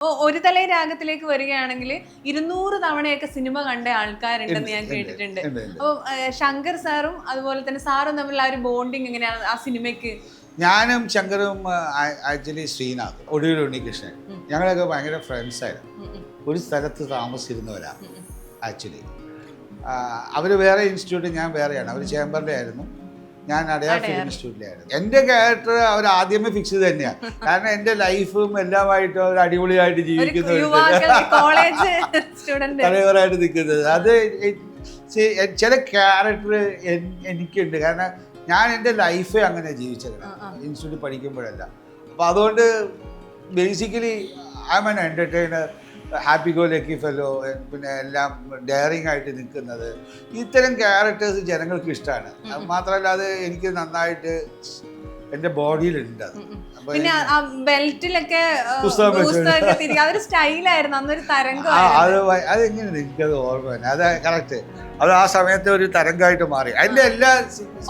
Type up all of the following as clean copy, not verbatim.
ഒരു തലേ രാഗത്തിലേക്ക് വരികയാണെങ്കിൽ 200 തവണയൊക്കെ സിനിമ കണ്ട ആൾക്കാരുണ്ടെന്ന് ഞാൻ കേട്ടിട്ടുണ്ട്. അപ്പൊ ശങ്കർ സാറും അതുപോലെ തന്നെ സാറും തമ്മിലുള്ള ആ ഒരു ബോണ്ടിങ് എങ്ങനെയാണ് ആ സിനിമയ്ക്ക്? ഞാനും ശങ്കറും ആക്ച്വലി ശ്രീനാഥ് ഒടുവിൽ ഉണ്ണികൃഷ്ണൻ ഞങ്ങളൊക്കെ ഭയങ്കര ഫ്രണ്ട്സായിരുന്നു. ഒരു സ്ഥലത്ത് താമസിച്ചിരുന്നവരാ ആക്ച്വലി. അവർ വേറെ ഇൻസ്റ്റിറ്റ്യൂട്ട്, ഞാൻ വേറെയാണ്. അവർ ചേംബറിലെ ആയിരുന്നു, ഞാൻ അടയാർ ഫിലിം ഇൻസ്റ്റിറ്റ്യൂട്ടിലായിരുന്നു. എൻ്റെ ക്യാരക്ടർ അവർ ആദ്യമേ ഫിക്സ് ചെയ്ത് തന്നെയാണ്. കാരണം എൻ്റെ ലൈഫും എല്ലാമായിട്ട് അവർ അടിപൊളിയായിട്ട് ജീവിക്കുന്ന തലവറായിട്ട് നിൽക്കുന്നത്. അത് ചില ക്യാരക്ടർ എനിക്കുണ്ട്. കാരണം ഞാൻ എൻ്റെ ലൈഫേ അങ്ങനെ ജീവിച്ചത് ഇൻസ്റ്റിറ്റ്യൂട്ടിൽ പഠിക്കുമ്പോഴല്ല. അപ്പോൾ അതുകൊണ്ട് basically I am an entertainer, happy go lucky fellow, പിന്നെ എല്ലാം ഡെയറിങ് ആയിട്ട് നിൽക്കുന്നത്. ഇത്തരം ക്യാരക്ടേഴ്സ് ജനങ്ങൾക്ക് ഇഷ്ടമാണ്. അത് മാത്രമല്ല അത് എനിക്ക് നന്നായിട്ട് എൻ്റെ ബോഡിയിലുണ്ട്. അത് പിന്നെ ബെൽറ്റിലൊക്കെ അതൊരു സ്റ്റൈലായിരുന്നു, അന്നൊരു തരംഗം. അതെങ്ങനെ എനിക്കത് ഓർമ്മ തന്നെ. അത് കറക്റ്റ്. അത് ആ സമയത്ത് ഒരു തരംഗമായിട്ട് മാറി. അതിന്റെ എല്ലാ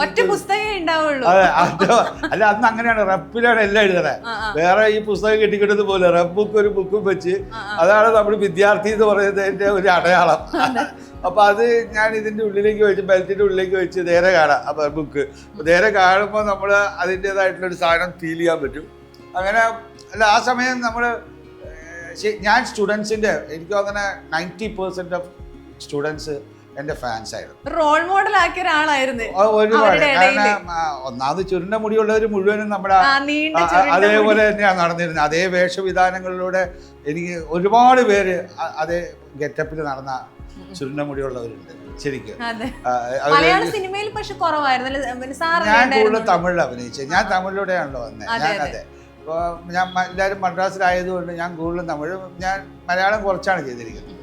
ഒറ്റ പുസ്തകമേ ഉണ്ടാവുള്ളൂ. അല്ല, അന്ന് അങ്ങനെയാണ്, റപ്പിലാണ് എല്ലാം എഴുതണേ. വേറെ ഈ പുസ്തകം കെട്ടിക്കിട്ടത് പോലെ റഫ് ബുക്ക് ഒരു ബുക്കും വെച്ച്, അതാണ് നമ്മൾ വിദ്യാർത്ഥി എന്ന് പറയുന്നതിന്റെ ഒരു അടയാളം. അപ്പൊ അത് ഞാൻ ഇതിന്റെ ഉള്ളിലേക്ക് വെച്ച്, ബെൽറ്റിന്റെ ഉള്ളിലേക്ക് വെച്ച് നേരെ കാണാം. അപ്പൊ ബുക്ക് നേരെ കാണുമ്പോൾ നമ്മൾ അതിൻ്റെതായിട്ടുള്ളൊരു സാധനം ഫീൽ ചെയ്യാൻ പറ്റും. അങ്ങനെ അല്ല, ആ സമയം നമ്മൾ ഞാൻ സ്റ്റുഡൻസിന്റെ, എനിക്ക് അങ്ങനെ 90% ഓഫ് സ്റ്റുഡൻസ് എൻ്റെ ഫാൻസ് ആയിരുന്നു. റോൾ മോഡൽ ആക്കിയ ഒരാളായിരുന്നു. ഒരുപാട്. കാരണം ഒന്നാമത് ചുരുണ്ട മുടിയുള്ളവർ മുഴുവനും നമ്മുടെ അതേപോലെ തന്നെയാണ് നടന്നിരുന്നത്. അതേ വേഷവിധാനങ്ങളിലൂടെ എനിക്ക് ഒരുപാട് പേര് അതേ ഗെറ്റപ്പിൽ നടന്ന ചുരുണ്ട മുടിയുള്ളവരുണ്ട് ശരിക്കും. ഞാൻ കൂടുതൽ തമിഴിൽ അഭിനയിച്ചത്. ഞാൻ തമിഴിലൂടെയാണല്ലോ വന്നത്. ഞാൻ അതെ. അപ്പോൾ ഞാൻ എല്ലാവരും മദ്രാസിലായതുകൊണ്ട് ഞാൻ കൂടുതലും തമിഴ്, ഞാൻ മലയാളം കുറച്ചാണ് ചെയ്തിരിക്കുന്നത്.